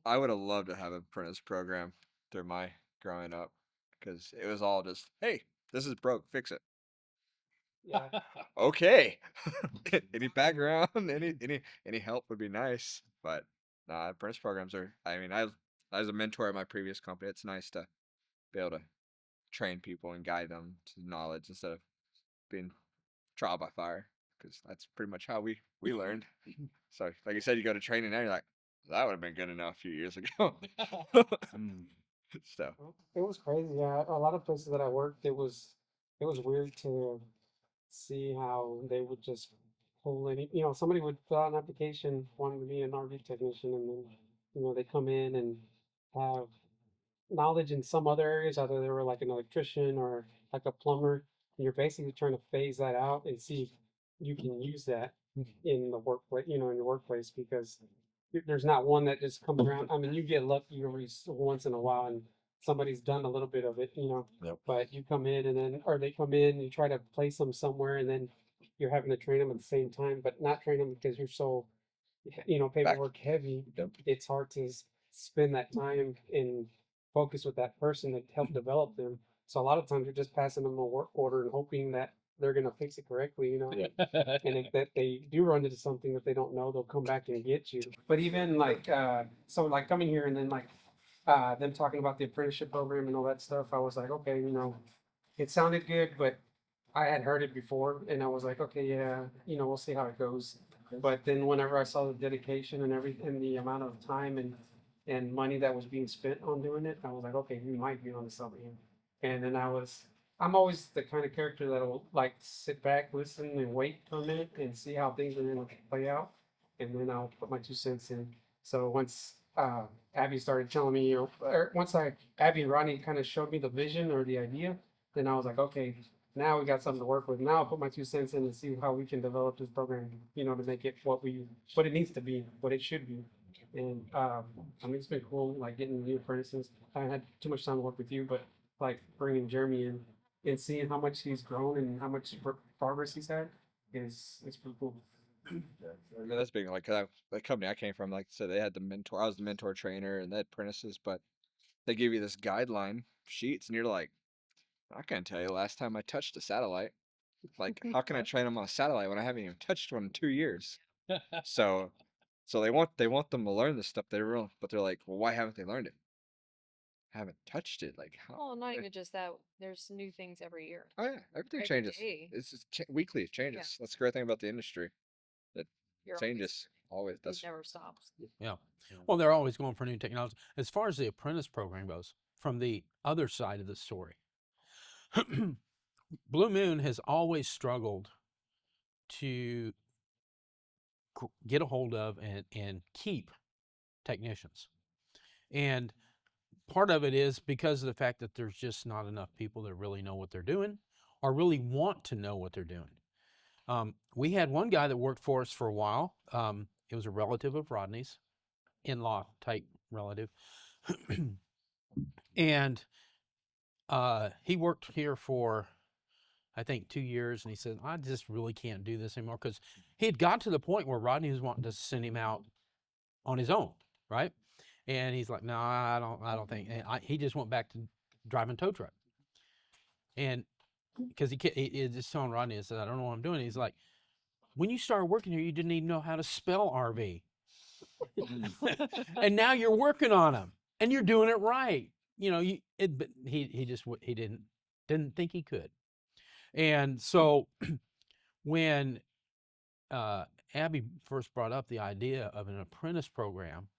I would have loved to have an apprentice program through my growing up because it was all just, hey, this is broke, fix it. Yeah. Okay. Any background, any help would be nice. But nah, apprentice programs are. I mean, I was a mentor at my previous company. It's nice to be able to train people and guide them to knowledge instead of being trial by fire, because that's pretty much how we learned. So, like you said, you go to training now, you're like, that would have been good enough a few years ago. So, Well, it was crazy. Yeah, a lot of places that I worked, it was weird to see how they would just pull any. Somebody would fill out an application wanting to be an RV technician, and then they come in and have knowledge in some other areas, either they were like an electrician or like a plumber, and you're basically trying to phase that out and see if you can use that in the workplace, in your workplace, because there's not one that just comes around. I mean, you get lucky every once in a while, and somebody's done a little bit of it. yep. But you come in and then, or they come in, you try to place them somewhere, and then you're having to train them at the same time, but not train them because you're so, Back. paperwork heavy. Yep. It's hard to spend that time in focus with that person to help develop them. So a lot of times you're just passing them a work order and hoping that they're gonna fix it correctly. Yeah. And if that they do run into something that they don't know, they'll come back and get you. But even like so like coming here and then like them talking about the apprenticeship program and all that stuff, I was like, okay, it sounded good, but I had heard it before and I was like, okay, yeah, we'll see how it goes. But then whenever I saw the dedication and and the amount of time and money that was being spent on doing it, I was like, okay, we might be onto something. And then I'm always the kind of character that'll like sit back, listen, and wait for a minute and see how things are going to play out, and then I'll put my 2 cents in. So once Abby started telling me, or once Abby and Ronnie kind of showed me the vision or the idea, then I was like, okay, now we got something to work with. Now I'll put my 2 cents in and see how we can develop this program, to make it what it needs to be, what it should be. And I mean, it's been cool, like getting new apprentices. I haven't had too much time to work with you, but like bringing Jeremy in and seeing how much he's grown and how much progress he's had is pretty cool. I mean, that's big. Like the company I came from, like I said, they had the mentor. I was the mentor trainer, and they had apprentices, but they give you this guideline sheets, and you're like, I can't tell you last time I touched a satellite. Like, how can I train them on a satellite when I haven't even touched one in 2 years? So, so they want them to learn this stuff. But they're like, well, why haven't they learned it? Haven't touched it. Like, how? Well, not even just that. There's new things every year, Oh yeah, everything every changes. day. It's just weekly. It Yeah, changes. That's the great thing about the industry. It you're always changes always. it That's never stops. Yeah. Well, they're always going for new technology. As far as the apprentice program goes, from the other side of the story, Blue Moon has always struggled to get a hold of and keep technicians. And part of it is because of the fact that there's just not enough people that really know what they're doing or really want to know what they're doing. We had one guy that worked for us for a while. It was a relative of Rodney's, in-law type relative. And he worked here for, I think, 2 years, and he said, I just really can't do this anymore, because he had got to the point where Rodney was wanting to send him out on his own, right? And he's like, no, I don't think. And he just went back to driving tow truck. And because he just telling Rodney, I said, I don't know what I'm doing. He's like, when you started working here, you didn't even know how to spell RV. And now you're working on them and you're doing it right. But he just, he didn't think he could. And so when Abby first brought up the idea of an apprentice program,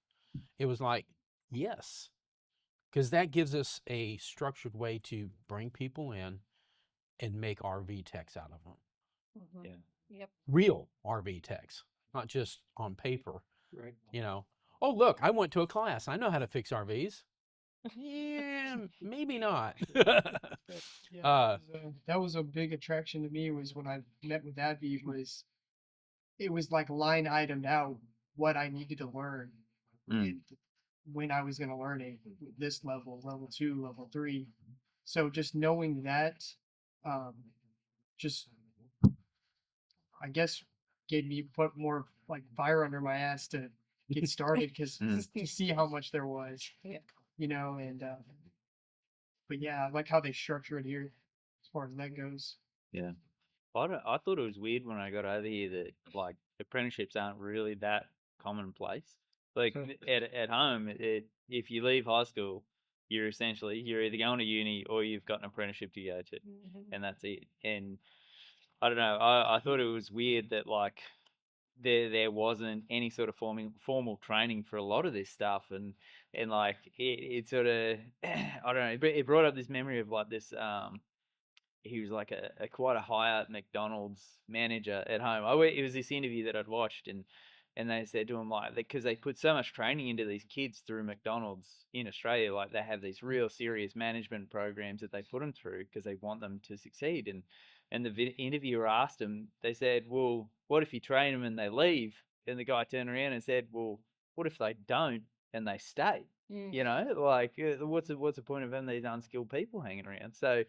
it was like, yes, because that gives us a structured way to bring people in and make RV techs out of them. Mm-hmm. Yeah. Yep. Real RV techs, not just on paper. Right. Oh, look, I went to a class. I know how to fix RVs. Yeah, maybe not. Yeah, that was a big attraction to me. Was when I met with Abby. It was like line itemed out what I needed to learn and when I was going to learn it. This level 2, level 3. So just knowing that, just I guess gave me put more like fire under my ass to get started because to see how much there was, Yeah. you know, and but yeah, I like how they structure it here as far as that goes. Yeah. I thought it was weird when I got over here that like apprenticeships aren't really that commonplace. Like at home, if you leave high school, you're either going to uni or you've got an apprenticeship to go to, and that's it. And I don't know. I thought it was weird that like there wasn't any sort of formal training for a lot of this stuff, and like it sort of I don't know. It brought up this memory of like this he was like a quite a high up McDonald's manager at home. It was this interview that I'd watched, and they said to him like because they put so much training into these kids through McDonald's in Australia, like they have these real serious management programs that they put them through because they want them to succeed. And the interviewer asked him, they said, "Well, what if you train them and they leave?" And the guy turned around and said, "Well, what if they don't and they stay?" You know, like what's the point of having these unskilled people hanging around? So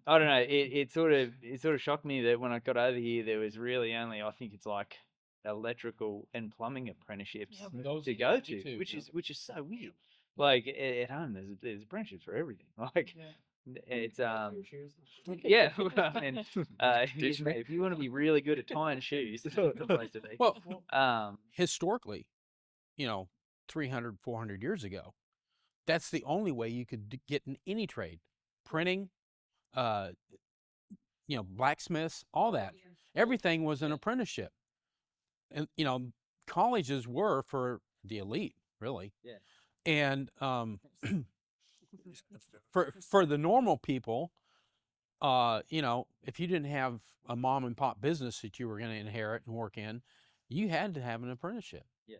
I don't know. It sort of shocked me that when I got over here, there was really only I think it's like electrical and plumbing apprenticeships to go to, which is so weird. Like at home, there's apprenticeships for everything. Like it's yeah. I mean, if you want to be really good at tying shoes, that's the place to be. Well, historically, 300, 400 years ago, that's the only way you could get in any trade. Printing, uh, blacksmiths, all that. Everything was an apprenticeship. And, colleges were for the elite, really. Yeah. And for the normal people, if you didn't have a mom and pop business that you were going to inherit and work in, you had to have an apprenticeship. Yeah.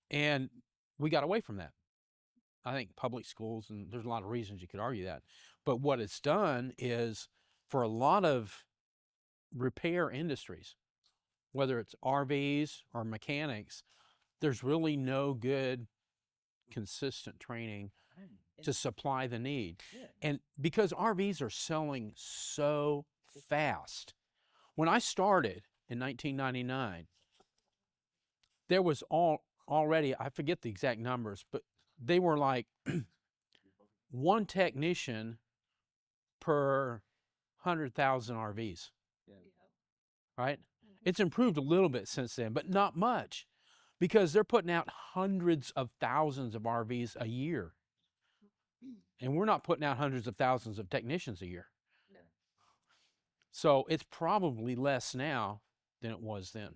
And we got away from that. I think public schools, and there's a lot of reasons you could argue that. But what it's done is for a lot of repair industries, whether it's RVs or mechanics, there's really no good consistent training to supply the need. Yeah. And because RVs are selling so fast, when I started in 1999, there was already, I forget the exact numbers, but they were like one technician per 100,000 RVs. Yeah. Right? It's improved a little bit since then, but not much because they're putting out hundreds of thousands of RVs a year. And we're not putting out hundreds of thousands of technicians a year. No. So it's probably less now than it was then.